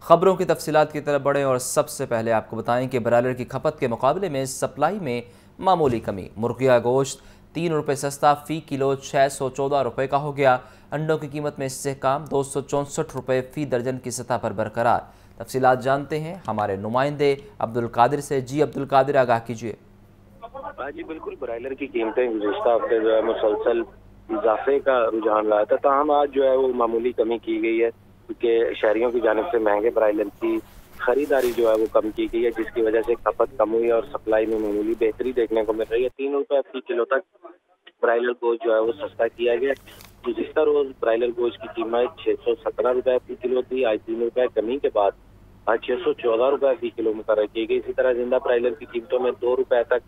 खबरों की तफसीलात की तरफ बढ़ें और सबसे पहले आपको बताएं कि ब्रायलर की खपत के मुकाबले में सप्लाई में मामूली कमी। मुर्गिया गोश्त 3 रुपये सस्ता फ़ी किलो 614 रुपये का हो गया। अंडों की कीमत में इस्तेहकाम 264 रुपये फ़ी दर्जन की सतह पर बरकरार। तफसीलात जानते हैं हमारे नुमाइंदे अब्दुल कादिर से। जी अब्दुल कादिर, आगाह कीजिए। जी बिल्कुल, ब्रायलर की कीमतें गुज़िश्ता हफ्ते जो है मुसलसल इजाफे का रुझान रहा था, ताहम आज जो है वो मामूली कमी की गई है क्योंकि शहरियों की जानिब से महंगे ब्रायलर की खरीदारी जो है वो कम की गई है, जिसकी वजह से खपत कम हुई है और सप्लाई में मामूली बेहतरी देखने को मिल रही है। 3 रुपये फी किलो तक ब्रायलर गोश्त जो है वो सस्ता किया गया। गुज़िश्ता रोज ब्रायलर गोश्त की कीमत 617 रुपये फी किलो थी। आज 3 रुपये कमी के बाद आज 614 रुपये फी किलो मुकर्रर की गई। इसी तरह जिंदा ब्रायलर की कीमतों में 2 रुपये तक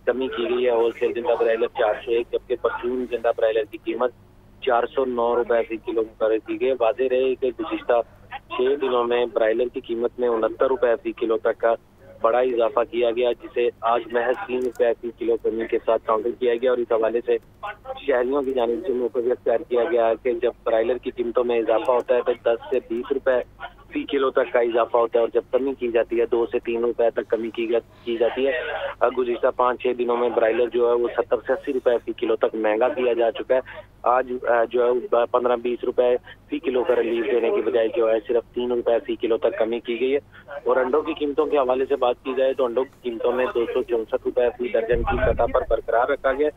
कमी की गई है। होलसेल जिंदा ब्रायलर 401 जबकि परचून जिंदा ब्रायलर की कीमत 409 रुपये फी किलो मुकर्रर की गई। वाज़ेह रहे कि गुज़िश्ता 6 दिनों में ब्रायलर की कीमत में 69 रुपये फी किलो तक का बड़ा इजाफा किया गया, जिसे आज महज 3 रुपये फी किलो कमी के साथ काउंटर किया गया। और इस हवाले से शहरियों की जानिब से मुखबिर तैयार किया गया है कि जब ब्रायलर की कीमतों में इजाफा होता है तो 10 से 20 रुपये फी किलो तक का इजाफा होता है और जब कमी की जाती है 2 से 3 रुपये तक कमी की जाती है। गुज़िश्ता 5-6 दिनों में ब्रायलर जो है वो 70 से 80 रुपये फी किलो तक महंगा किया जा चुका है। आज जो है 15-20 रुपये फी किलो का रिलीफ देने की बजाय जो है सिर्फ 3 रुपये फी किलो तक कमी की गई है। और अंडों की कीमतों के हवाले से बात की जाए तो अंडों की कीमतों में 264 रुपये फी दर्जन की सतह पर बरकरार रखा गया।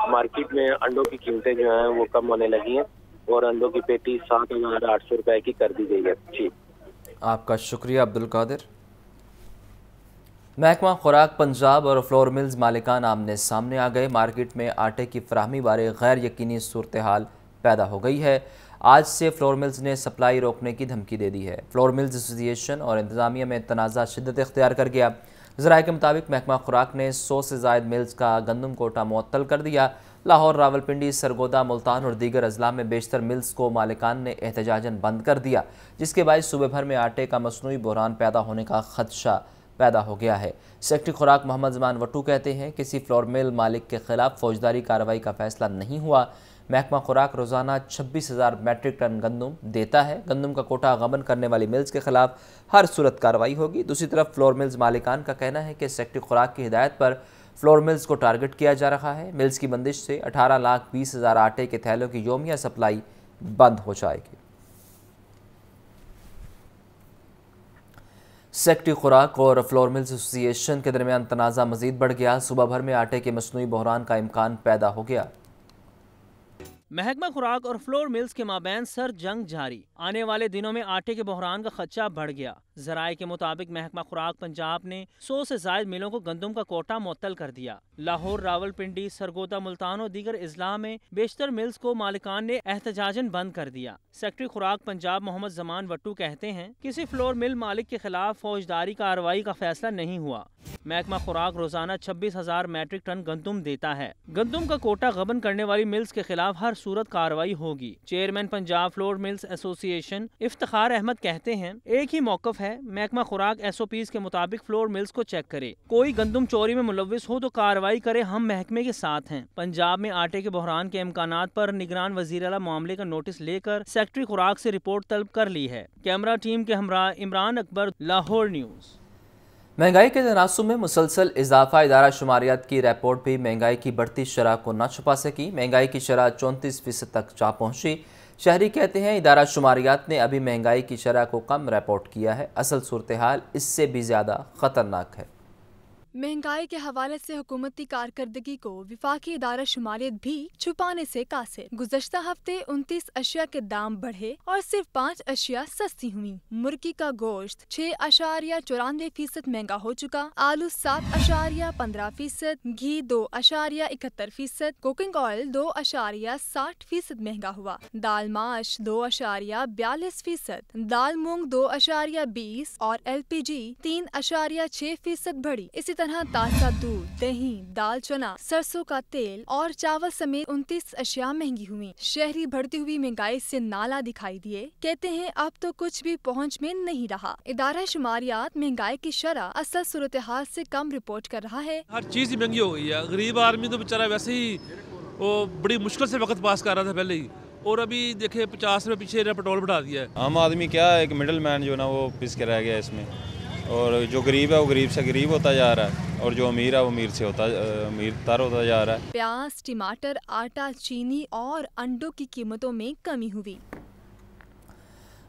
मार्केट में अंडों की कीमतें जो हैं वो कम होने लगी हैं और अंडों की पेटी 7,800 रुपये की कर दी गई है। जी, आपका शुक्रिया अब्दुल कादिर। महकमा खुराक पंजाब और फ्लोर मिल्स मालिकान आमने सामने आ गए। मार्केट में आटे की फराहमी बारे गैर यकीनी सूरत हाल पैदा हो गई है। आज से फ्लोर मिल्स ने सप्लाई रोकने की धमकी दे दी है। फ्लोर मिल्स एसोसिएशन और इंतजामिया में तनाज़ा शिद्दत इख्तियार कर गया। ज़राए के मुताबिक महकमा खुराक ने 100 से ज़ायद मिल्स का गंदम कोटा मुअत्तल कर दिया। लाहौर, रावलपिंडी, सरगोदा, मुल्तान और दीगर अजला में बेशतर मिल्स को मालिकान ने एहतजाजन बंद कर दिया, जिसके बायस सूबे भर में आटे का मसनूई बहरान पैदा होने का खदशा पैदा हो गया है। सेक्रेटरी खुराक मोहम्मद जमान वट्टू कहते हैं किसी फ्लोर मिल मालिक के खिलाफ फौजदारी कार्रवाई का फैसला नहीं हुआ। महकमा खुराक रोज़ाना 26,000 मैट्रिक टन गंदम देता है। गंदम का कोटा गबन करने वाली मिल्स के खिलाफ हर सूरत कार्रवाई होगी। दूसरी तरफ फ्लोर मिल्स मालिकान का कहना है कि सेक्रेटरी खुराक की हिदायत पर फ्लोर मिल्स को टारगेट किया जा रहा है। मिल्स की बंदिश से 18,20,000 आटे के थैलों की योमिया सप्लाई बंद हो जाएगी। सेक्रेटरी खुराक और फ्लोर मिल्स एसोसिएशन के दरमियान तनाज़ा मजीद बढ़ गया। सुबह भर में आटे के मसनूई बहरान का इम्कान पैदा हो गया। महकमा खुराक और फ्लोर मिल्स के माबैन सर जंग जारी। आने वाले दिनों में आटे के बहरान का खदशा बढ़ गया। ज़राए के मुताबिक महकमा खुराक पंजाब ने 100 से ज़ायद मिलों को गंदम का कोटा मुअत्तल कर दिया। लाहौर, रावलपिंडी, सरगोदा, मुल्तान और दीगर अजला में बेशतर मिल्स को मालिकान ने एहतजाजन बंद कर दिया। सेक्रेटरी खुराक पंजाब मोहम्मद जमान वट्टू कहते हैं किसी फ्लोर मिल मालिक के खिलाफ फौजदारी कार्रवाई का फैसला नहीं हुआ। महकमा खुराक रोजाना 26,000 मैट्रिक टन गंदम देता है। गंदम का कोटा गबन करने वाली मिल्स के खिलाफ हर सूरत कार्रवाई होगी। Chairman Punjab flour mills association Iftikhar Ahmed कहते हैं एक ही मौकफ है, महकमा खुराक SOPs के मुताबिक फ्लोर मिल्स को चेक करे। कोई गंदम चोरी में मुलविस हो तो कार्रवाई करे, हम महकमे के साथ हैं। पंजाब में आटे के बहरान के इम्कानात पर निगरान वजीर आला मामले का नोटिस लेकर सेक्रेटरी खुराक से रिपोर्ट तलब कर ली है। कैमरा टीम के हमरा इमरान अकबर, लाहौर न्यूज़। महंगाई के तनासुब में मुसलसल इजाफा। इदारा शुमारियात की रिपोर्ट भी महंगाई की बढ़ती शरह को न छुपा सकी। महंगाई की शरह 34% तक जा पहुंची। शहरी कहते हैं इदारा शुमारियात ने अभी महंगाई की शरह को कम रिपोर्ट किया है। असल सूरत हाल इससे भी ज़्यादा ख़तरनाक है। महंगाई के हवाले से हुकूमती कारकर्दगी को विफाकी इदारा शुमारियत भी छुपाने से कासिर। गुज़श्ता हफ्ते 29 अशिया के दाम बढ़े और सिर्फ 5 अशिया सस्ती हुई। मुर्गी का गोश्त 6.94% महंगा हो चुका। आलू 7.15%, घी 2.71%, कुकिंग ऑयल 2.60% महंगा हुआ। दाल माश 2.42%, दाल मूंग 2.20 और LPG 3.6% बढ़ी। इसी तरह ताज़ा दूध, दही, दाल चना, सरसों का तेल और चावल समेत 29 अशिया महंगी हुई। शहरी बढ़ती हुई महंगाई से नाला दिखाई दिए। कहते हैं अब तो कुछ भी पहुंच में नहीं रहा। इदारा शुमारियात महंगाई की शरह असल सूरत हाल से कम रिपोर्ट कर रहा है। हर चीज़ ही महंगी हो गई है। गरीब आदमी तो बेचारा वैसे ही वो बड़ी मुश्किल से वक्त पास कर रहा था पहले ही, और अभी देखे 50 रुपये पीछे पेट्रोल बढ़ा दिया है। आम आदमी क्या है, एक मिडिल मैन जो है ना वो पिस के रह गया इसमें, और जो गरीब है वो गरीब से गरीब होता जा रहा है, और जो अमीर है वो अमीर तर होता जा रहा है। प्याज, टमाटर, आटा, चीनी और अंडों की कीमतों में कमी हुई।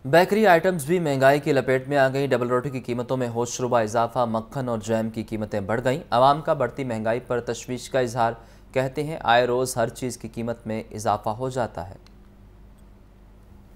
बेकरी आइटम्स भी महंगाई की लपेट में आ गई। डबल रोटी की कीमतों में होशरुबा इजाफा, मक्खन और जैम की कीमतें बढ़ गईं। आवाम का बढ़ती महंगाई पर तशवीश का इजहार, कहते हैं आए रोज़ हर चीज़ की कीमत में इजाफा हो जाता है।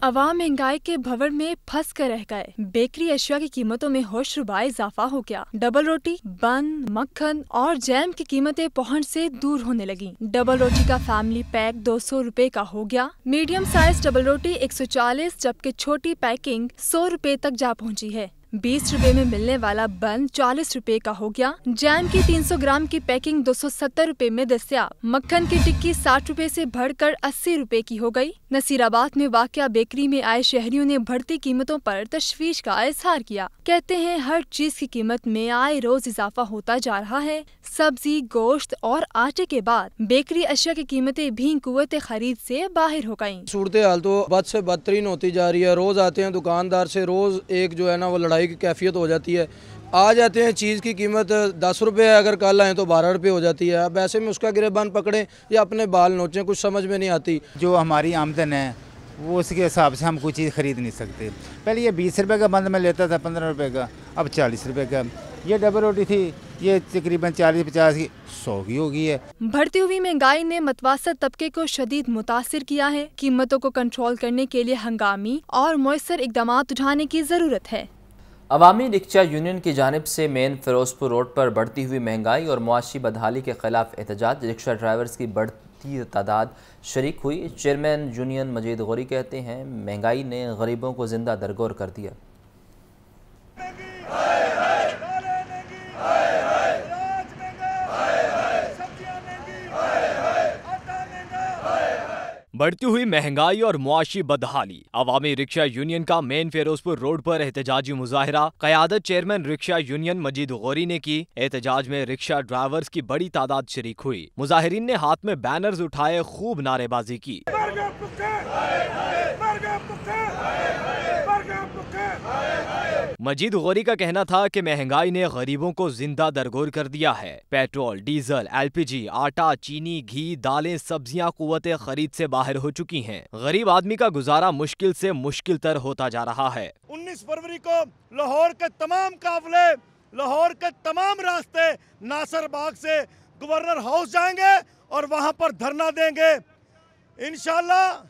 अवाम महंगाई के भंवर में फंस कर रह गए। बेकरी अशिया की कीमतों में होशरुबा इजाफा हो गया। डबल रोटी, बन, मक्खन और जैम की कीमतें पहुंच से दूर होने लगी। डबल रोटी का फैमिली पैक 200 रुपए का हो गया। मीडियम साइज डबल रोटी 140, जबकि छोटी पैकिंग 100 रुपए तक जा पहुंची है। 20 रुपए में मिलने वाला बन 40 रुपए का हो गया। जैम की 300 ग्राम की पैकिंग 270 रुपए में दस्तयाब। मक्खन की टिक्की 60 रुपए से बढ़कर 80 रुपए की हो गई। नसीराबाद में वाक़या बेकरी में आए शहरियों ने बढ़ती कीमतों पर तशवीश का इजहार किया। कहते हैं हर चीज की कीमत में आए रोज इजाफा होता जा रहा है। सब्जी, गोश्त और आटे के बाद बेकरी अशिया की कीमतें भी कुव्वत खरीद से बाहर हो गयी। सूरत हाल तो बद से बदतरीन होती जा रही है। रोज आते हैं दुकानदार से, रोज एक जो है ना वो लड़ाई की कैफियत हो जाती है। आ जाते हैं, चीज़ की कीमत 10 रुपये है, अगर कल आए तो 12 रुपये हो जाती है। अब ऐसे में उसका गिरेबान पकड़ें या अपने बाल नोचें, कुछ समझ में नहीं आती। जो हमारी आमदन है वो उसके हिसाब से हम कोई चीज़ ख़रीद नहीं सकते। पहले ये 20 रुपये का बंद में लेता था, 15 रुपये का, अब 40 रुपये का। ये डबल रोटी थी, ये तकरीबन 40-50 की 100 की हो गई है। बढ़ती हुई महंगाई ने मतवासत तबके को शदीद मुतासिर किया है। कीमतों को कंट्रोल करने के लिए हंगामी और मौसर इकदाम उठाने की ज़रूरत है। अवामी रिक्शा यूनियन की जानिब से मेन फिरोजपुर रोड पर बढ़ती हुई महंगाई और मुआशी बदहाली के खिलाफ एहतजाज। रिक्शा ड्राइवर्स की बढ़ती तादाद शरीक हुई। चेयरमैन यूनियन मजीद गौरी कहते हैं महंगाई ने गरीबों को जिंदा दरगोर कर दिया। बढ़ती हुई महंगाई और मुआशी बदहाली। अवामी रिक्शा यूनियन का मेन फिरोजपुर रोड पर एहतजाजी मुजाहिरा क़यादत चेयरमैन रिक्शा यूनियन मजीद गौरी ने की। एहतजाज में रिक्शा ड्राइवर्स की बड़ी तादाद शरीक हुई। मुजाहिरीन ने हाथ में बैनर्स उठाए, खूब नारेबाजी की। मजीद गौरी का कहना था कि महंगाई ने गरीबों को जिंदा दरगोर कर दिया है। पेट्रोल, डीजल, LPG, आटा, चीनी, घी, दालें, सब्जियां कुव्वते खरीद से बाहर हो चुकी हैं। गरीब आदमी का गुजारा मुश्किल से मुश्किल तर होता जा रहा है। 19 फरवरी को लाहौर के तमाम काफिले, लाहौर के तमाम रास्ते नासिर बाग से गवर्नर हाउस जाएंगे और वहां पर धरना देंगे। इंशाल्लाह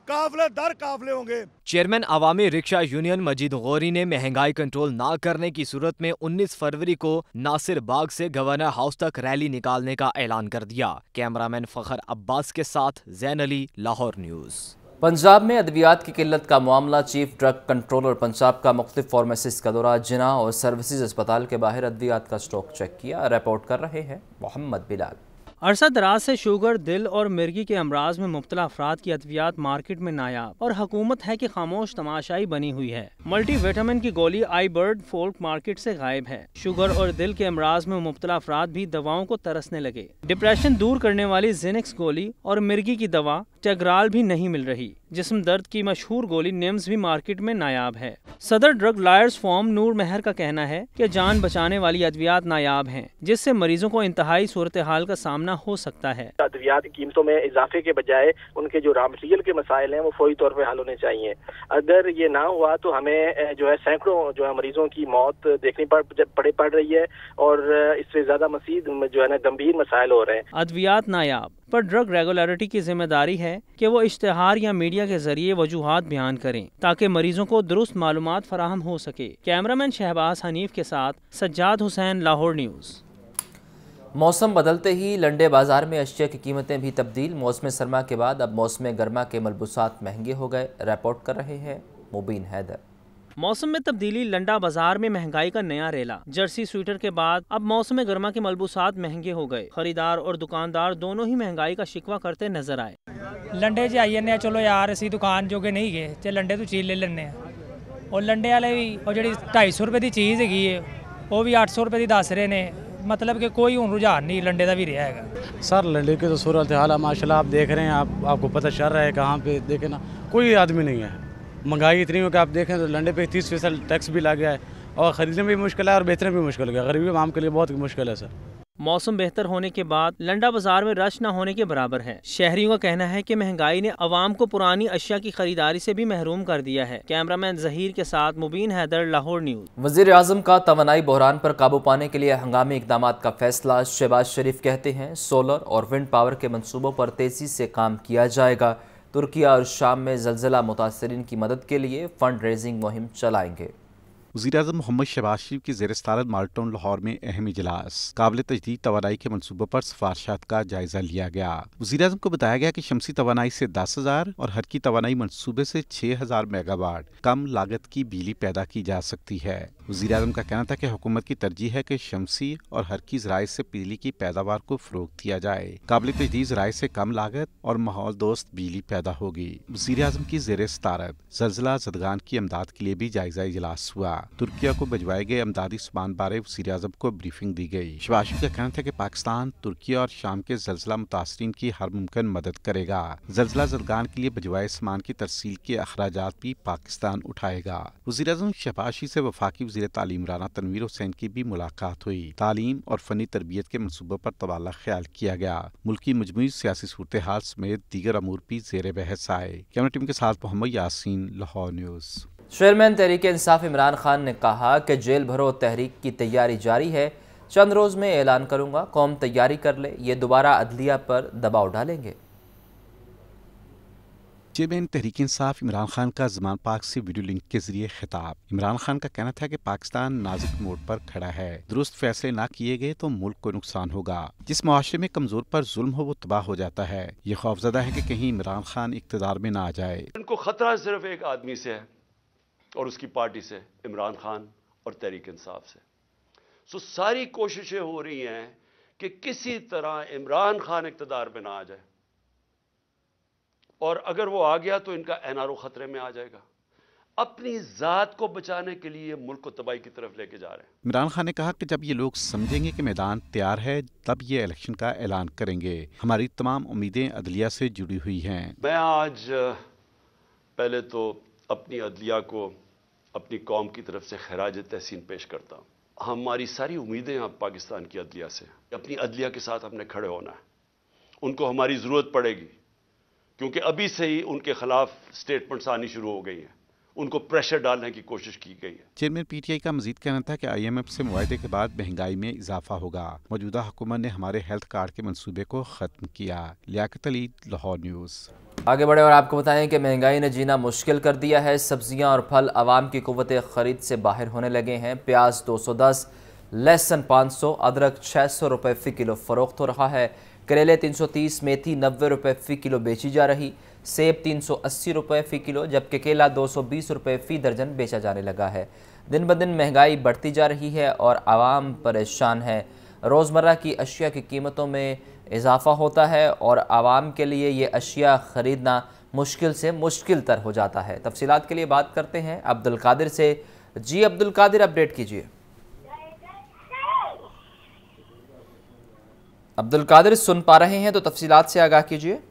काफिले दर काफिले होंगे। चेयरमैन अवामी रिक्शा यूनियन मजीद गौरी ने महंगाई कंट्रोल ना करने की सूरत में 19 फरवरी को नासिर बाग से गवर्नर हाउस तक रैली निकालने का ऐलान कर दिया। कैमरामैन फखर अब्बास के साथ जैन अली, लाहौर न्यूज़। पंजाब में अद्वियात की किल्लत का मामला। चीफ ड्रग कंट्रोलर पंजाब का मुख्तलिफ फार्मेसिस्ट का दौरा। जिना और सर्विसेज अस्पताल के बाहर अद्वियात का स्टॉक चेक किया। रिपोर्ट कर रहे हैं मोहम्मद बिलाल। अरसा दराज से शुगर, दिल और मिर्गी के अमराज में मुब्तला अफराद की अद्वियात मार्केट में नायाब और हुकूमत है कि खामोश तमाशाई बनी हुई है। मल्टी विटामिन की गोली आई बर्ड फोल्क मार्केट से गायब है। शुगर और दिल के अमराज में मुब्तला अफराद भी दवाओं को तरसने लगे। डिप्रेशन दूर करने वाली जिनिक्स गोली और मिर्गी की दवा टेग्राल भी नहीं मिल रही। जिस्म दर्द की मशहूर गोली निम्स भी मार्केट में नायाब है। सदर ड्रग लायर्स फॉर्म नूर महर का कहना है कि जान बचाने वाली अद्वियात नायाब हैं, जिससे मरीजों को इंतहाई सूरत हाल का सामना हो सकता है। अद्वियात की कीमतों में इजाफे के बजाय उनके जो रॉ मटेरियल के मसाइल हैं वो फौरी तौर पर हल होने चाहिए। अगर ये ना हुआ तो हमें जो है सैकड़ों जो है मरीजों की मौत देखनी पड़ रही है और इससे ज्यादा मजीद जो है ना गंभीर मसाइल हो रहे हैं। अद्वियात नायाब पर ड्रग रेगुलेटरी की जिम्मेदारी है कि वो इश्तिहार या मीडिया के जरिए वजूहात बयान करें ताकि मरीजों को दुरुस्त मालूमात फराहम हो सके। कैमरामैन शहबाज हनीफ के साथ सज्जाद हुसैन, लाहौर न्यूज़। मौसम बदलते ही लंडे बाजार में अशिया की कीमतें भी तब्दील। मौसम सरमा के बाद अब मौसम गर्मा के मलबूसात महंगे हो गए। रिपोर्ट कर रहे हैं मुबीन हैदर। मौसम में तब्दीली, लंडा बाजार में महंगाई का नया रेला। जर्सी स्वेटर के बाद अब मौसम गर्मा के मलबूसात महंगे हो गए। खरीदार और दुकानदार दोनों ही महंगाई का शिकवा करते नजर आए। लंडे च आई जन्ने, चलो यार असी दुकान जोगे नहीं गए ते लंडे तो चीज़ ले लेने और लंडे वाले भी और जी 250 रुपये की चीज़ है वो भी 800 रुपये की दस रहे ने। मतलब कि कोई हुण रुझान नहीं लंडे का भी रहा है। सर लंडे की तो सूरत हाल है माशाल्लाह, आप देख रहे हैं, आपको पता चल रहा है कहाँ पे देखें ना, कोई आदमी नहीं है। महंगाई इतनी हो कि आप देखें तो लंडे पे 30% टैक्स भी लग गया है और ख़रीदने में भी मुश्किल है और बेचने में भी मुश्किल है। गरीबी आम के लिए बहुत मुश्किल है सर। मौसम बेहतर होने के बाद लंडा बाजार में रश न होने के बराबर है। शहरियों का कहना है कि महंगाई ने अवाम को पुरानी अशिया की खरीदारी से भी महरूम कर दिया है। कैमरामैन जहीर के साथ मुबीन हैदर, लाहौर न्यूज़। वज़ीर आज़म का तवानाई बहरान पर काबू पाने के लिए हंगामी इक़दाम का फैसला। शहबाज शरीफ कहते हैं सोलर और विंड पावर के मनसूबों पर तेज़ी से काम किया जाएगा। तुर्किया और शाम में ज़लज़ला मुतासरीन की मदद के लिए फंड रेजिंग मुहिम चलाएंगे। वज़ीर-ए-आज़म मोहम्मद शहबाज शरीफ की ज़ेर-ए-सदारत माल्टन लाहौर में अहम इजलास। काबिल तजदीद तवानाई के मनसूबों पर सिफारिशात का जायजा लिया गया। वज़ीर-ए-आज़म को बताया गया कि शमसी तवानाई से 10,000 और हरकी तवानाई मनसूबे से 6,000 मेगावाट कम लागत की बिजली पैदा की जा सकती है। वज़ीर-ए-आज़म का कहना था कि हुकूमत की तरजीह है कि शमसी और हरकी ज़राए से बिजली की पैदावार को फ़रोग़ दिया जाए। काबिल तजदीद ज़राए से कम लागत और माहौल दोस्त बिजली पैदा होगी। वज़ीर-ए-आज़म की ज़ेर-ए-सदारत ज़लज़ला ज़दगान की इमदाद के लिए भी जायजा इजलास हुआ। तुर्किया को भिजवाए गए अमदादी सामान बारे वज़ीर-ए-आज़म को ब्रीफिंग दी गई। शहबाज शरीफ का कहना था कि पाकिस्तान तुर्किया और शाम के ज़लज़ला मुतासरीन की हर मुमकिन मदद करेगा। ज़लज़ला ज़दगान के लिए भिजवाए सामान की तरसील के अखराजात भी पाकिस्तान उठाएगा। वज़ीर-ए-आज़म शहबाज शरीफ से वफाकी वज़ीर तालीम राना तनवीर हुसैन की भी मुलाकात हुई। तालीम और फनी तरबियत के मनसूबों पर तबादला ख्याल किया गया। मुल्क की मजमूई सियासी सूरत हाल समेत दीगर अमूर भी ज़ेर बहस आए। कैमरा टीम के साथ मोहम्मद यासीन, लाहौर न्यूज़। चेयरमैन तहरीक इंसाफ इमरान खान ने कहा कि जेल भरो तहरीक की तैयारी जारी है, चंद रोज़ में ऐलान करूंगा, कौम तैयारी कर ले, ये दोबारा अदलिया पर दबाव डालेंगे। चेयरमैन तहरीक इंसाफ इमरान खान का ज़मान पाक से वीडियो लिंक के जरिए खिताब। इमरान खान का कहना था कि पाकिस्तान नाजुक मोड़ पर खड़ा है, दुरुस्त फैसले ना किए गए तो मुल्क को नुकसान होगा। जिस मुआशरे में कमजोर पर जुल्म हो वो तबाह हो जाता है। ये खौफजदा है कि कहीं इमरान खान इक़्तिदार में ना आ जाए। इनको खतरा सिर्फ एक आदमी से है और उसकी पार्टी से, इमरान खान और तहरीक इंसाफ से। सो सारी कोशिशें हो रही हैं कि किसी तरह इमरान खान इक़्तिदार पे ना आ जाए, और अगर वो आ गया तो इनका एनआरओ खतरे में आ जाएगा। अपनी जात को बचाने के लिए मुल्क को तबाही की तरफ लेके जा रहे हैं। इमरान खान ने कहा कि जब ये लोग समझेंगे कि मैदान तैयार है तब ये इलेक्शन का ऐलान करेंगे। हमारी तमाम उम्मीदें अदलिया से जुड़ी हुई हैं। मैं आज पहले तो अपनी अदलिया को अपनी कौम की तरफ से खराज तहसीन पेश करता हूँ। हमारी सारी उम्मीदें अब पाकिस्तान की अदलिया से, अपनी अदलिया के साथ हमने खड़े होना है। उनको हमारी ज़रूरत पड़ेगी क्योंकि अभी से ही उनके खिलाफ स्टेटमेंट्स आनी शुरू हो गई हैं, उनको प्रेशर डालने की कोशिश की गई है। चेयरमैन पीटीआई का मजीद कहना था कि IMF से मुआहदे के बाद महंगाई में इजाफा होगा। मौजूदा हुकूमत ने हमारे हेल्थ कार्ड के मंसूबे को ख़त्म किया। लियाकत अली, लाहौर न्यूज़। आगे बढ़े और आपको बताएं कि महंगाई ने जीना मुश्किल कर दिया है। सब्जियां और फल आवाम की कुव्वत ख़रीद से बाहर होने लगे हैं। प्याज 210, लहसुन 500, अदरक 600 रुपये फ़ी किलो फ़रोख्त हो रहा है। करेले 330, मेथी 90 रुपये फ़ी किलो बेची जा रही। सेब 380 रुपये फ़ी किलो, जबकि केला 220 रुपये फ़ी दर्जन बेचा जाने लगा है। दिन ब दिन महंगाई बढ़ती जा रही है और आवाम परेशान है। रोज़मर्रा की अशिया की कीमतों में इजाफ़ा होता है और आवाम के लिए ये अशिया ख़रीदना मुश्किल से मुश्किल तर हो जाता है। तफसीलात के लिए बात करते हैं अब्दुल कादिर से। जी अब्दुल कादिर, अपडेट कीजिए। अब्दुल कादिर सुन पा रहे हैं तो तफसीलात से आगाह कीजिए।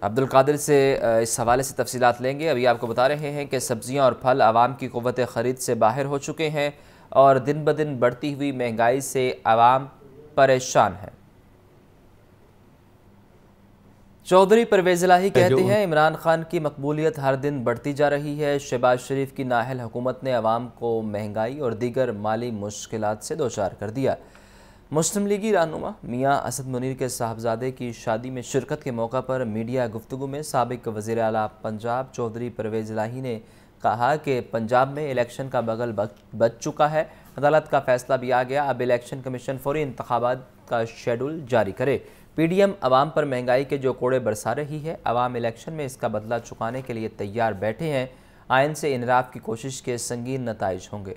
अब्दुल कादिर से इस हवाले से तफसीलात लेंगे। अभी आपको बता रहे हैं कि सब्जियां और फल आवाम की कुव्वत ख़रीद से बाहर हो चुके हैं और दिन ब दिन बढ़ती हुई महंगाई से आवाम परेशान है। चौधरी परवेज़ इलाही कहते हैं इमरान खान की मकबूलियत हर दिन बढ़ती जा रही है। शहबाज शरीफ की नाअहल हुकूमत ने अवाम को महंगाई और दीगर माली मुश्किलात से दो चार कर दिया। मुस्लिम लीगी रहनुमा मियाँ असद मुनीर के साहबजादे की शादी में शिरकत के मौका पर मीडिया गुफ्तगू में साबिक वज़ीर आला पंजाब चौधरी परवेज़ इलाही ने कहा कि पंजाब में इलेक्शन का बगल बच चुका है। अदालत का फैसला भी आ गया, अब इलेक्शन कमीशन फौरी इंतखाबात का शेड्यूल जारी करे। PDM अवाम पर महंगाई के जो कोड़े बरसा रही है, अवाम इलेक्शन में इसका बदला चुकाने के लिए तैयार बैठे हैं। आइन से इनराफ की कोशिश के संगीन नताइज होंगे।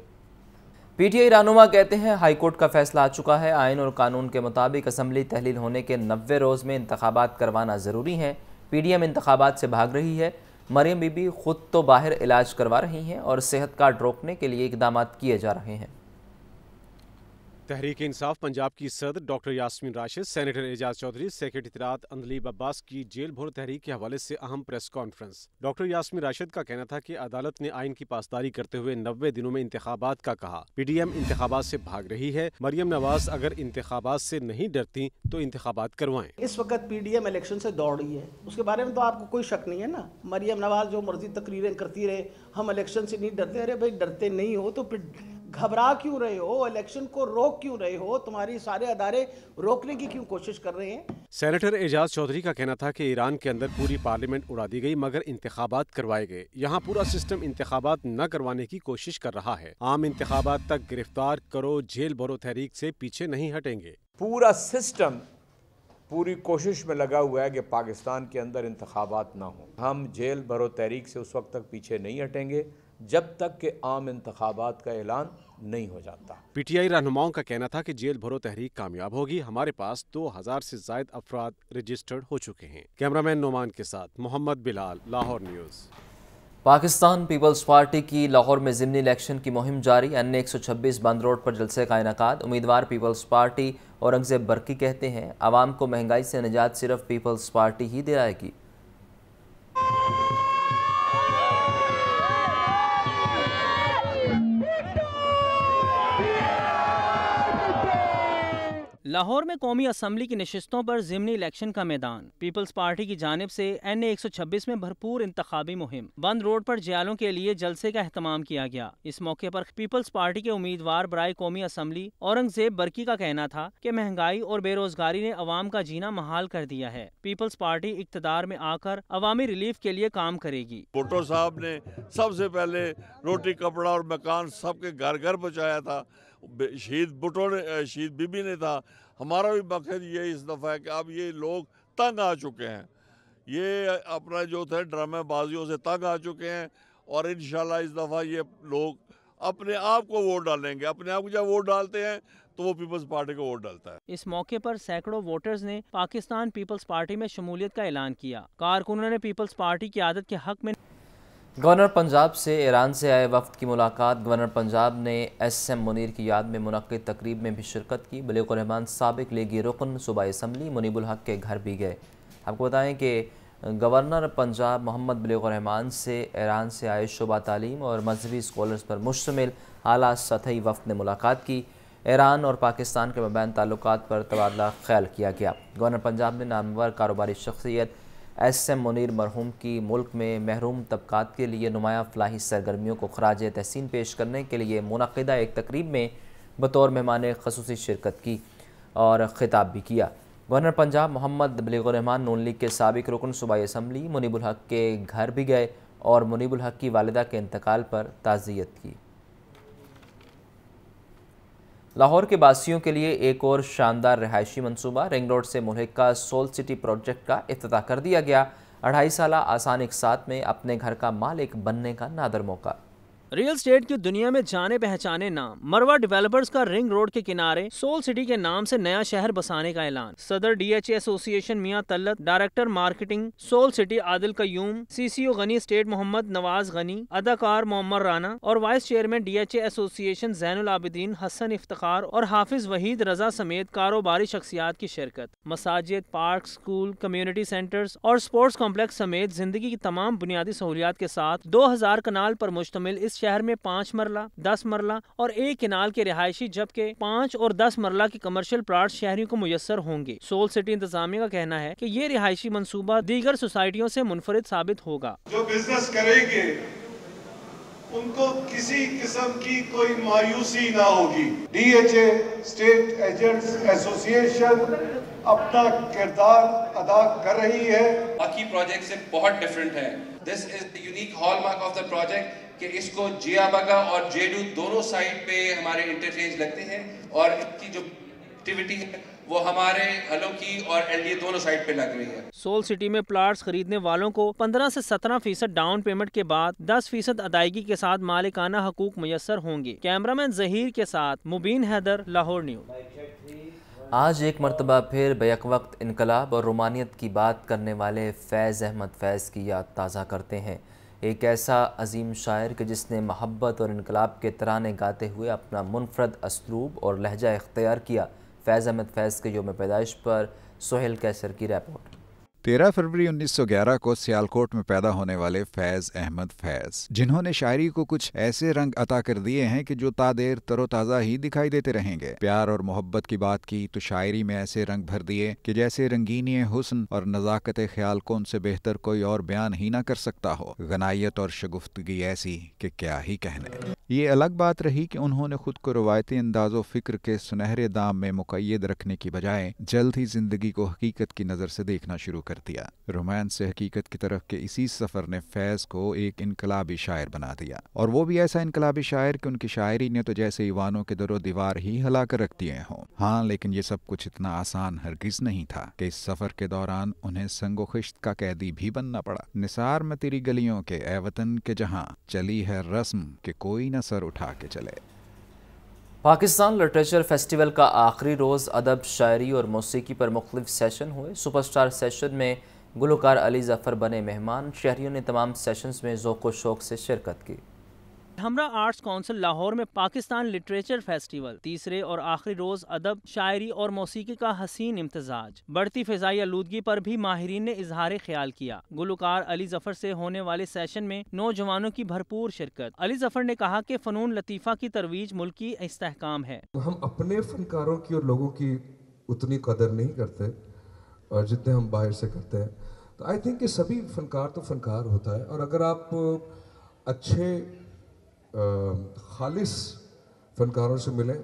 PTI रहनुमा कहते हैं हाईकोर्ट का फैसला आ चुका है। आइन और कानून के मुताबिक असम्बली तहलील होने के 90 रोज़ में इंतखाबात करवाना ज़रूरी है। PDM इंतखाबात से भाग रही है। मरियम बीबी खुद तो बाहर इलाज करवा रही हैं और सेहत कार्ड रोकने के लिए इकदाम किए जा रहे हैं। तहरीक इंसाफ पंजाब की सदर doctor Yasmin Rashid, senator Ejaz Chaudhry, secretary इत्तलात अंदलीब अब्बास की जेल भरो तहरीक के हवाले से अहम press conference. Doctor Yasmin Rashid का कहना था कि अदालत ने आइन की पासदारी करते हुए 90 दिनों में इंतखाबात का कहा। PDM इंतखाबात से भाग रही है। मरियम नवाज अगर इंतखाबात से नहीं डरती तो इंतखाबात करवाएं। इस वक्त PDM इलेक्शन से दौड़ रही है, उसके बारे में तो आपको कोई शक नहीं है ना। मरियम नवाज जो मर्जी तकरीरें करती रहे, हम इलेक्शन से नहीं डरते। अरे भाई डरते नहीं हो तो फिर घबरा क्यों रहे हो, इलेक्शन को रोक क्यों रहे हो, तुम्हारी सारे अदारे रोकने की क्यों कोशिश कर रहे हैं। सेनेटर एजाज चौधरी का कहना था कि ईरान के अंदर पूरी पार्लियामेंट उड़ा दी गई मगर इंतखाबात करवाए गए। यहाँ पूरा सिस्टम इंतखाबात न करवाने की कोशिश कर रहा है। आम इंतखाबात तक गिरफ्तार करो जेल भरो तहरीक से पीछे नहीं हटेंगे। पूरा सिस्टम पूरी कोशिश में लगा हुआ है कि पाकिस्तान के अंदर इंतखाबात ना हो। हम जेल भरो तहरीक से उस वक्त तक पीछे नहीं हटेंगे जब तक कि आम इंतखाबात का ऐलान नहीं हो जाता। PTI रहनुमाओं का कहना था कि जेल भरो तहरीक कामयाब होगी। हमारे पास 2000 से ज्यादा अफराद रजिस्टर्ड हो चुके हैं। कैमरामैन नोमान के साथ मोहम्मद बिलाल, लाहौर न्यूज़। पाकिस्तान पीपल्स पार्टी की लाहौर में ज़िमनी इलेक्शन की मुहिम जारी। NA 126 बंद रोड पर जलसे का इनेकाद। उम्मीदवार पीपल्स पार्टी औरंगजेब बरकी कहते हैं आवाम को महंगाई से निजात सिर्फ पीपल्स पार्टी ही दिलाएगी। लाहौर में कौमी असम्बली की नशिस्तों पर ज़िमनी इलेक्शन का मैदान। पीपल्स पार्टी की जानिब से NA 126 में भरपूर इंतखाबी मुहिम। बंद रोड पर जयालों के लिए जलसे का एहतमाम किया गया। इस मौके पर पीपल्स पार्टी के उम्मीदवार बराए कौमी असम्बली औरंगजेब बरकी का कहना था कि महंगाई और बेरोजगारी ने अवाम का जीना महाल कर दिया है। पीपल्स पार्टी इक्तदार में आकर अवामी रिलीफ के लिए काम करेगी। भुट्टो साहब ने सबसे पहले रोटी, कपड़ा और मकान सबके घर घर पहुँचाया था। शहीद भुट्टो ने, शहीद बीबी ने था। हमारा भी मकसद ये इस दफ़ा है कि अब ये लोग तंग आ चुके हैं, ये अपना जो थे ड्रामेबाजियों से तंग आ चुके हैं और इंशाल्लाह इस दफ़ा ये लोग अपने आप को वोट डालेंगे। अपने आप को जब वोट डालते हैं तो वो पीपल्स पार्टी को वोट डालता है। इस मौके पर सैकड़ों वोटर्स ने पाकिस्तान पीपल्स पार्टी में शमूलियत का ऐलान किया। कारकुनों ने पीपल्स पार्टी की आदत के हक में गवर्नर पंजाब से ईरान से आए वफ्द की मुलाकात। गवर्नर पंजाब ने SM मुनीर की याद में मुनक्किद तकरीब में भी शिरकत की। बलीग रहमान साबिक लीगी रुकन सूबाई असम्बली मुनीबुल हक के घर भी गए। आपको बताएं कि गवर्नर पंजाब मोहम्मद बलीग रहमान से ईरान से आए शुबा तालीम और मजहबी स्कॉलर्स पर मुश्तमिल आला सतही वफ्द ने मुलाकात की। ईरान और पाकिस्तान के मबैन ताल्लुकात पर तबादला ख्याल किया गया। गवर्नर पंजाब ने नामवर कारोबारी शख्सियत SM मुनीर मरहूम की मुल्क में महरूम तबकात के लिए नुमाया फलाही सरगर्मियों को खराज तहसीन पेश करने के लिए मुनक़िदा एक तकरीब में बतौर मेहमान ख़ुसूसी शिरकत की और ख़िताब भी किया। गवर्नर पंजाब मोहम्मद बलीग रहमान नून लीग के साबिक रुकन सूबाई असम्बली मुनीबुल हक के घर भी गए और मुनीबुल हक की वालिदा के इंतकाल पर ताज़ियत की। लाहौर के बासियों के लिए एक और शानदार रिहायशी मनसूबा। रिंग रोड से मुल्हिका सोल सिटी प्रोजेक्ट का इफ्तिताह कर दिया गया। 2.5 साल आसान इक़सात में अपने घर का मालिक बनने का नादर मौका। रियल स्टेट की दुनिया में जाने पहचाने नाम मरवा डेवलपर्स का रिंग रोड के किनारे सोल सिटी के नाम से नया शहर बसाने का ऐलान। सदर DHA एसोसिएशन मियां Tallat, director marketing Soul City Adil Qayyum, CCO Ghani state Mohammad Nawaz Ghani, अदाकार मोहम्मद राना और vice chairman DHA association Zainul Abideen Hassan Iftikhar और हाफिज वहीद रजा समेत कारोबारी शख्सियात की शिरकत। मसाजिद, पार्क, स्कूल, कम्युनिटी सेंटर्स और स्पोर्ट्स कॉम्प्लेक्स समेत जिंदगी की तमाम बुनियादी सहूलियात के साथ 2000 कनाल पर मुश्तमिल इस शहर में 5 मरला, 10 मरला और 1 किनाल के रिहायशी जबकि 5 और 10 मरला के कमर्शियल प्लाट शहरियों को मुयस्सर होंगे। सोल सिटी इंतजामिया का कहना है कि ये रिहायशी मंसूबा दीगर सोसाइटियों से मुनफरिद साबित होगा। जो बिजनेस करेंगे उनको किसी किस्म की कोई मायूसी ना होगी। DHA स्टेट एजेंट्स एसोसिएशन अपना किरदार अदा कर रही है। बाकी प्रोजेक्ट से बहुत डिफरेंट है। This is the unique hallmark of the project कि इसको जियाबगा और जेडू दोनों साइड पे हमारे इंटरचेंज लगते हैं और इसकी जो एक्टिविटी है वो हमारे हलों की और LDA दोनों साइड पे लग रही है। सोल सिटी में प्लाट्स खरीदने वालों को 15 से 17% डाउन पेमेंट के बाद 10% अदायगी के साथ मालिकाना हकूक मुयस्सर होंगे। कैमरामैन जहीर के साथ मुबीन हैदर, लाहौर न्यूज़। आज एक मरतबा फिर बैक वक्त इनकलाब और रोमानियत की बात करने वाले फैज़ अहमद फैज़ की याद ताज़ा करते हैं। एक ऐसा अजीम शायर कि जिसने मोहब्बत और इनकलाब के तराने गाते हुए अपना मुनफरद असलूब और लहजा इख्तियार किया। फैज़ अहमद फैज़ के यौम पैदाइश पर सोहेल कैसर की रिपोर्ट। 13 फरवरी 1911 को सियालकोट में पैदा होने वाले फैज़ अहमद फैज़, जिन्होंने शायरी को कुछ ऐसे रंग अता कर दिए हैं कि जो तादेर तरोताज़ा ही दिखाई देते रहेंगे। प्यार और मोहब्बत की बात की तो शायरी में ऐसे रंग भर दिए कि जैसे रंगीनी हुस्न और नज़ाकत ख्याल को उनसे बेहतर कोई और बयान ही ना कर सकता हो। गनायत और शगुफ्तगी ऐसी कि क्या ही कहने। ये अलग बात रही कि उन्होंने खुद को रवायती अंदाज़ो फ़िक्र के सुनहरे दाम में मुक़य्यद रखने की बजाय जल्द ही ज़िंदगी को हकीकत की नज़र से देखना शुरू कर दिया। रोमांस से हकीकत की तरफ के इसी सफ़र ने फैज़ को एक इनकलाबी शायर बना दिया, और वो भी ऐसा इनकलाबी शायर कि उनकी शायरी ने तो जैसे ईवानों के दरो दीवार ही हिला कर रख दिए हों। हाँ, लेकिन ये सब कुछ इतना आसान हरगिज़ नहीं था कि इस सफ़र के दौरान उन्हें संगो खिश्त का कैदी भी बनना पड़ा। निसार में तेरी गलियों के ए वतन के जहाँ चली है रस्म कि कोई न सर उठा के चले। पाकिस्तान लिटरेचर फेस्टिवल का आखिरी रोज़ अदब, शायरी और मौसीकी पर मुख्तलिफ सेशन हुए। सुपरस्टार सेशन में गुलकार अली ज़फ़र बने मेहमान। शहरियों ने तमाम सेशंस में ज़ौक़ व शौक़ से शिरकत की। हमरा आर्ट्स काउंसिल लाहौर में पाकिस्तान लिटरेचर फेस्टिवल तीसरे और आखिरी रोज अदब, शायरी और मौसीकी का हसीन इम्तजाज। बढ़ती फ़िज़ाई आलूदगी पर भी माहिरीन ने इजहार ख्याल किया। गुलकार अली ज़फ़र से होने वाले सेशन में नौजवानों की भरपूर शिरकत। अली ज़फ़र ने कहा कि फ़नून लतीफ़ा की तरवीज मुल्क की इस्तेहकाम है। हम अपने फनकारों की और लोगों की उतनी कदर नहीं करते और जितने हम बाहर से करते हैं। तो आई थिंक कि सभी फनकार तो फनकार होता है, और अगर आप अच्छे खालिस फनकारों से मिलें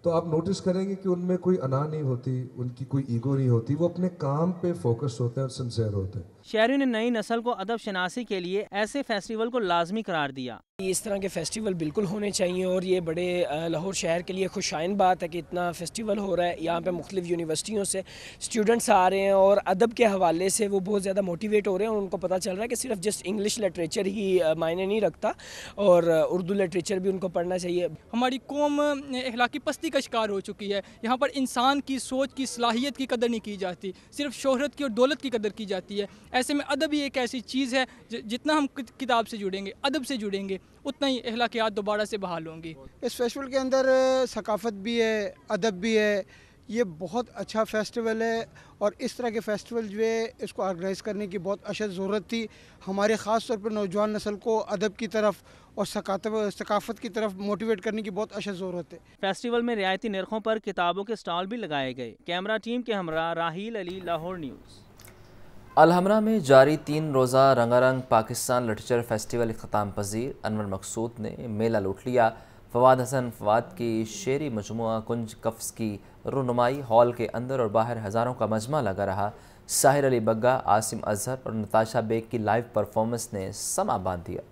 तो आप नोटिस करेंगे कि उनमें कोई अना नहीं होती, उनकी कोई ईगो नहीं होती, वो अपने काम पे फोकस होते हैं और सिंसियर होते हैं। शहरियों ने नई नस्ल को अदब शनासी के लिए ऐसे फेस्टिवल को लाजमी करार दिया। इस तरह के फेस्टिवल बिल्कुल होने चाहिए और ये बड़े लाहौर शहर के लिए खुशाइन बात है कि इतना फेस्टिवल हो रहा है। यहाँ पे मुख्तलिफ यूनिवर्सिटियों से स्टूडेंट्स आ रहे हैं और अदब के हवाले से वो बहुत ज़्यादा मोटिवेट हो रहे हैं और उनको पता चल रहा है कि सिर्फ जस्ट इंग्लिश लिटरेचर ही मायने नहीं रखता और उर्दू लिटरेचर भी उनको पढ़ना चाहिए। हमारी कौम अखलाकी पस्ती का शिकार हो चुकी है। यहाँ पर इंसान की सोच की सलाहियत की कदर नहीं की जाती, सिर्फ शोहरत की और दौलत की कदर की जाती है। ऐसे में अदब ही एक ऐसी चीज़ है जितना हम किताब से जुड़ेंगे, अदब से जुड़ेंगे, उतना ही अखलाकियात दोबारा से बहाल होंगी। इस फेस्टिवल के अंदर सकाफत भी है, अदब भी है। ये बहुत अच्छा फेस्टिवल है और इस तरह के फेस्टिवल जो है इसको ऑर्गेनाइज करने की बहुत अशद ज़रूरत थी। हमारे ख़ास तौर पर नौजवान नस्ल को अदब की तरफ और सकाफत की तरफ मोटिवेट करने की बहुत अशद ज़रूरत है। फेस्टिवल में रियायती नरखों पर किताबों के स्टॉल भी लगाए गए। कैमरा टीम के हमरा राहील अली, लाहौर न्यूज़। अलहमरा में जारी 3 रोज़ा रंगारंग पाकिस्तान लिटरेचर फेस्टिवल इख्तिताम पजीर। अनवर मकसूद ने मेला लूट लिया। फवाद हसन फवाद की शेरी मजमुआ कुंज कफ्स की रुनुमाई हॉल के अंदर और बाहर हज़ारों का मजमा लगा रहा। साहिर अली बग्गा, आसिम अजहर और नताशा बेग की लाइव परफॉर्मेंस ने समा बांध दिया।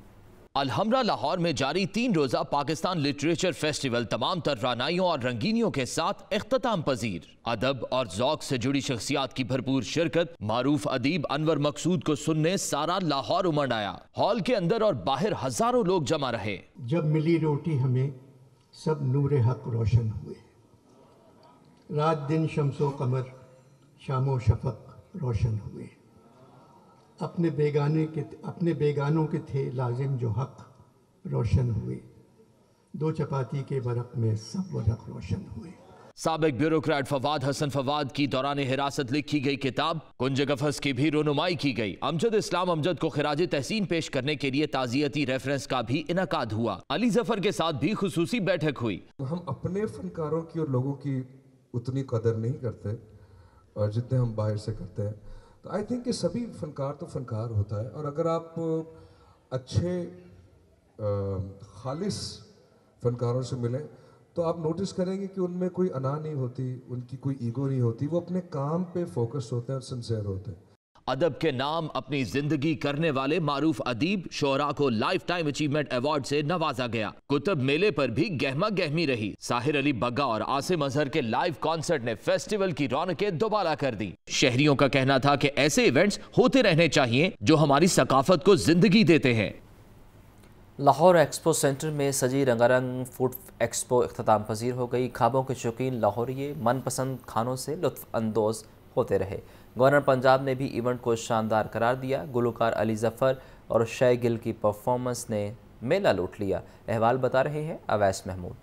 अलहमरा लाहौर में जारी 3 रोज़ा पाकिस्तान लिटरेचर फेस्टिवल तमाम तर रानाइयों और रंगीनियों के साथ इख्तिताम पजीर। अदब और ज़ौक़ से जुड़ी शख्सियात की भरपूर शिरकत। मारूफ अदीब अनवर मकसूद को सुनने सारा लाहौर उमड़ आया। हॉल के अंदर और बाहर हजारों लोग जमा रहे। जब मिली रोटी हमें सब नूरे हक रोशन हुए, रात दिन शम्सो कमर शामो शफक रोशन हुए। अपने बेगानों के थे लाजिम जो हक रोशन हुए, 2 चपाती के बरक में सब वरक रोशन हुए। साबिक ब्यूरोक्रेट फवाद हसन फवाद की दौरान हिरासत लिखी गई किताब कुंज कफ्स की भी रोनुमाई की गई। अमजद इस्लाम अमजद को खिराज तहसीन पेश करने के लिए ताज़ियती रेफरेंस का भी इनकाद हुआ। अली ज़फ़र के साथ भी खुसूसी बैठक हुई। हम अपने फनकारों की और लोगों की उतनी कदर नहीं करते और जितने हम बाहर से करते हैं। तो आई थिंक कि सभी फनकार तो फनकार होता है, और अगर आप अच्छे खालिस फनकारों से मिलें तो आप नोटिस करेंगे कि उनमें कोई अना नहीं होती, उनकी कोई ईगो नहीं होती, वो अपने काम पे फोकस होते हैं और सिंसियर होते हैं। अदब के नाम अपनी जिंदगी करने वाले मारूफ अदीब शोरा को लाइफ टाइम अचीवमेंट अवार्ड से नवाजा गया। कुतुब मेले पर भी गहमा गहमी रही। साहिर अली बग्गा और आसिम अजहर के लाइव कॉन्सर्ट ने फेस्टिवल की रौनकें दोबारा कर दी। शहरियों का कहना था कि ऐसे इवेंट्स होते रहने चाहिए जो हमारी सकाफत को जिंदगी देते हैं। लाहौर एक्सपो सेंटर में सजी रंगारंग फूड एक्सपो इख्तिताम पजीर हो गई। खाबों के शौकीन लाहौरिये मनपसंद खानों से लुत्फ अंदोज होते रहे। गवर्नर पंजाब ने भी इवेंट को शानदार करार दिया। गुलकार अली जफ़र और शय गिल की परफॉर्मेंस ने मेला लूट लिया। अहवाल बता रहे हैं अवैस महमूद।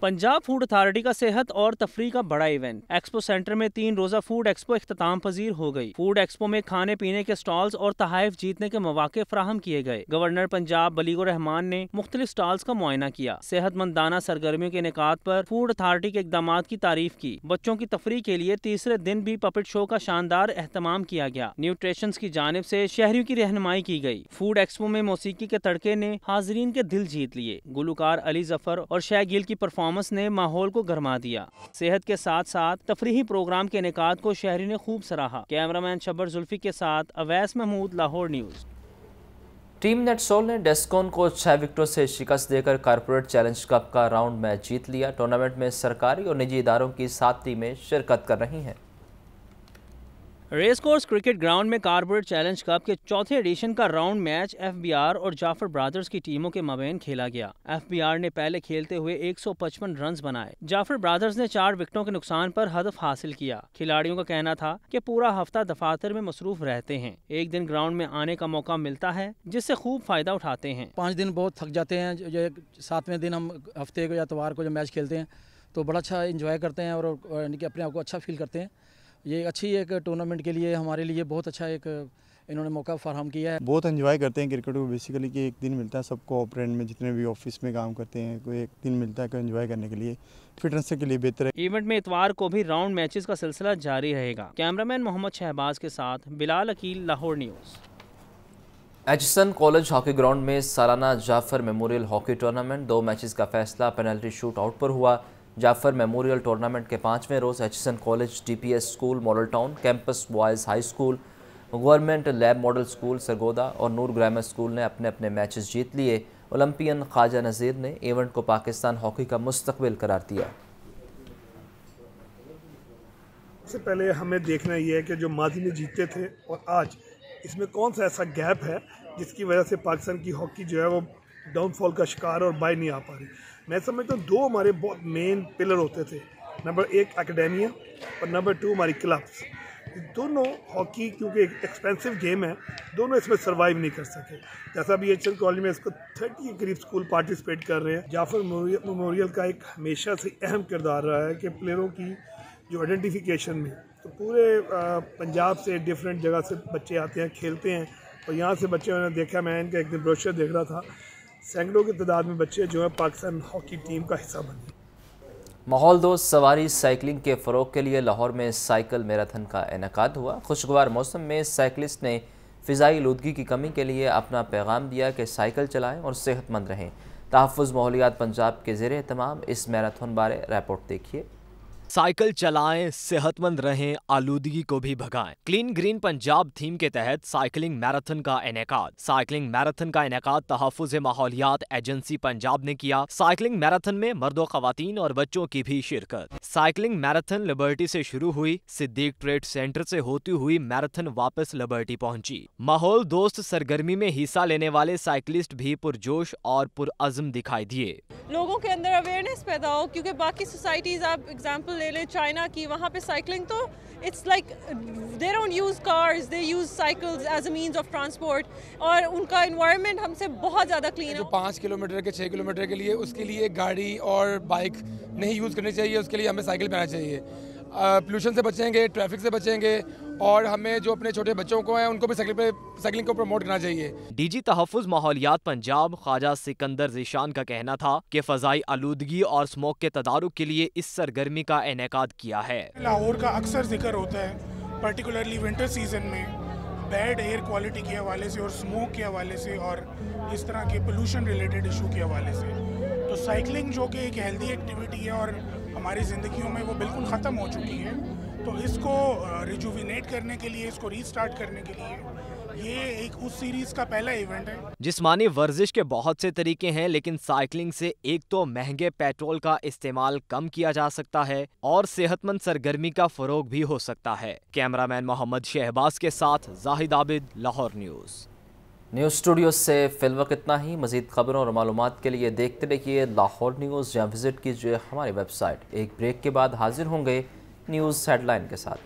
पंजाब फूड अथॉरिटी का सेहत और तफरी का बड़ा इवेंट एक्सपो सेंटर में 3 रोजा फूड एक्सपो इख्तिताम पजीर हो गई। फूड एक्सपो में खाने पीने के स्टॉल्स और तहाइफ जीतने के मौके फराहम किए गए। गवर्नर पंजाब बलीगुर रहमान ने मुख्तलिफ स्टॉल्स का मुआयना किया। सेहतमंदाना सरगर्मियों के इनेकाद पर फूड अथॉरिटी के इकदाम की तारीफ की। बच्चों की तफरी के लिए तीसरे दिन भी पपेट शो का शानदार एहतमाम किया गया। न्यूट्रिशंस की जानिब से शहरियों की रहनुमाई की गई। फूड एक्सपो में मौसीकी के तड़के ने हाजरीन के दिल जीत लिए। गुलकार अली जफर और शय गिल की परफॉर्मेंस ने माहौल को गरमा दिया। सेहत के साथ साथ तफरीही प्रोग्राम के इनेकाद को शहरी ने खूब सराहा। कैमरामैन शब्बर जुल्फी के साथ अवैस महमूद, लाहौर न्यूज़। टीम नेटसोल ने डेस्कॉन को 6 विकेटों से शिकस्त देकर कारपोरेट चैलेंज कप का राउंड मैच जीत लिया। टूर्नामेंट में सरकारी और निजी इदारों की 7 टीमें शिरकत कर रही हैं। रेस कोर्स क्रिकेट ग्राउंड में कारपोरेट चैलेंज कप के चौथे एडिशन का राउंड मैच एफबीआर और जाफर ब्रदर्स की टीमों के मबैन खेला गया। एफबीआर ने पहले खेलते हुए 155 रन बनाए। जाफर ब्रदर्स ने 4 विकेटों के नुकसान पर हदफ हासिल किया। खिलाड़ियों का कहना था कि पूरा हफ्ता दफातर में मसरूफ रहते हैं, एक दिन ग्राउंड में आने का मौका मिलता है जिससे खूब फायदा उठाते हैं। 5 दिन बहुत थक जाते हैं, जो 7वें दिन हम हफ्ते को या इतवार को जब मैच खेलते हैं तो बड़ा अच्छा इंजॉय करते हैं और अपने आप को अच्छा फील करते हैं। ये अच्छी एक टूर्नामेंट के लिए हमारे लिए बहुत अच्छा एक इन्होंने मौका फराहम किया है। बहुत एंजॉय करते हैं क्रिकेट को बेसिकली कि एक दिन मिलता है सबको ऑपरेंट में जितने भी ऑफिस में काम करते हैं, कोई एक दिन मिलता है एंजॉय करने के लिए, फिटनेस के लिए बेहतर है। इवेंट में इतवार को भी राउंड मैचेस का सिलसिला जारी रहेगा। कैमरामैन मोहम्मद शहबाज के साथ Bilal Aqeel, Lahore news. Aitchison college hockey ground में सालाना Jafar memorial hockey tournament 2 matches का फैसला पेनल्टी शूट आउट पर हुआ। जाफर मेमोरियल टूर्नामेंट के 5वें रोज़ Aitchison college, DPS school model town, campus boys high school, government lab model school Sargodha और नूर ग्रामर स्कूल ने अपने अपने मैचेस जीत लिए। ओलंपियन ख्वाजा नज़ीर ने इवेंट को पाकिस्तान हॉकी का मुस्तकबिल करार दिया। सबसे पहले हमें देखना ये है कि जो माजी में जीतते थे और आज इसमें कौन सा ऐसा गैप है जिसकी वजह से पाकिस्तान की हॉकी जो है वो डाउनफॉल का शिकार और बाहर नहीं आ पा रही। मैं समझता हूँ 2 हमारे बहुत मेन पिलर होते थे, नंबर 1 एकेडमिया और नंबर 2 हमारी क्लब्स। दोनों हॉकी क्योंकि एक एक्सपेंसिव गेम है, दोनों इसमें सर्वाइव नहीं कर सके। जैसा भी एचएन कॉलेज में इसको 30 के करीब स्कूल पार्टिसिपेट कर रहे हैं। जाफर मेमोरियल का एक हमेशा से अहम किरदार रहा है कि प्लेयरों की जो आइडेंटिफिकेशन में, तो पूरे पंजाब से डिफरेंट जगह से बच्चे आते हैं, खेलते हैं और यहाँ से बच्चे मैंने देखा, मैं इनका एक दिन ब्रोशर देख रहा था, सैकड़ों की तादाद में बच्चे जो है पाकिस्तान हॉकी टीम का हिस्सा बने। माहौल दोस्त सवारी साइकिलिंग के फ़रोग के लिए लाहौर में साइकिल मैराथन का इनेकाद हुआ। खुशगवार मौसम में साइकिलिस्ट ने फ़िज़ाई आलूदगी की कमी के लिए अपना पैगाम दिया कि साइकिल चलाएं और सेहतमंद रहें। तहफ़्फ़ुज़ माहौलियात पंजाब के ज़ेरे एहतमाम इस मैराथन बारे रिपोर्ट देखिए। साइकिल चलाएं, सेहतमंद रहें, आलूदगी को भी भगाएं। क्लीन ग्रीन पंजाब थीम के तहत साइकिलिंग मैराथन का इनेकाद। साइकिलिंग मैराथन का इनेकाद तहफ़्फ़ुज़ माहौलियात एजेंसी पंजाब ने किया। साइकिलिंग मैराथन में मर्दों, ख़वातीन और बच्चों की भी शिरकत। साइकिलिंग मैराथन लिबर्टी से शुरू हुई, सिद्दीक ट्रेड सेंटर से होती हुई मैराथन वापस लिबर्टी पहुंची। माहौल दोस्त सरगर्मी में हिस्सा लेने वाले साइकिलिस्ट भी पुरजोश और पुरअज़्म दिखाई दिए। लोगों के अंदर अवेयरनेस पैदा हो, क्योंकि बाकी सोसाइटीज़ आप एग्जाम्पल ले ले चाइना की, वहाँ पे साइकिलिंग तो it's like they don't use cars, they use cycles as a means of transport और उनका एनवायरनमेंट हमसे बहुत ज़्यादा क्लीन है। जो 5 किलोमीटर के 6 किलोमीटर के लिए उसके लिए गाड़ी और बाइक नहीं यूज़ करनी चाहिए, उसके लिए हमें साइकिल पहनना चाहिए। पोल्यूशन से बचेंगे, ट्रैफिक से बचेंगे और हमें जो अपने छोटे बच्चों को हैं उनको भी साइकिलिंग को प्रमोट करना चाहिए। डीजी तहफ़्फ़ुज़ माहौलियात पंजाब ख्वाजा सिकंदर ज़ीशान का कहना था कि फ़ज़ाई आलूदगी और स्मोक के तदारुक के लिए इस सरगर्मी का इनेकाद किया है। लाहौर का अक्सर जिक्र होता है, पर्टिकुलरली विंटर सीजन में बैड एयर क्वालिटी के हवाले से और स्मोक के हवाले से और इस तरह के पोल्यूशन रिलेटेड इशू के हवाले से। तो साइकिलिंग जो कि एक हेल्दी एक्टिविटी है और हमारी ज़िंदगियों में वो बिल्कुल ख़त्म हो चुकी है, तो इसको रिजुविनेट करने के लिए, इसको रीस्टार्ट करने के लिए ये एक उस सीरीज़ का पहला इवेंट है। जिस्मानी वर्जिश के बहुत से तरीके हैं, लेकिन साइकिलिंग से एक तो महंगे पेट्रोल का इस्तेमाल कम किया जा सकता है और सेहतमंद सरगर्मी का फ़रोग भी हो सकता है। कैमरामैन मोहम्मद शहबाज के साथ Zahid Abid, Lahore news. News studio से फिलवक्त इतना ही। मज़ीद खबरों और मालूमात के लिए देखते रहिए लाहौर न्यूज़ या विज़िट कीजिए हमारी वेबसाइट। एक ब्रेक के बाद हाजिर होंगे न्यूज़ हेडलाइन के साथ।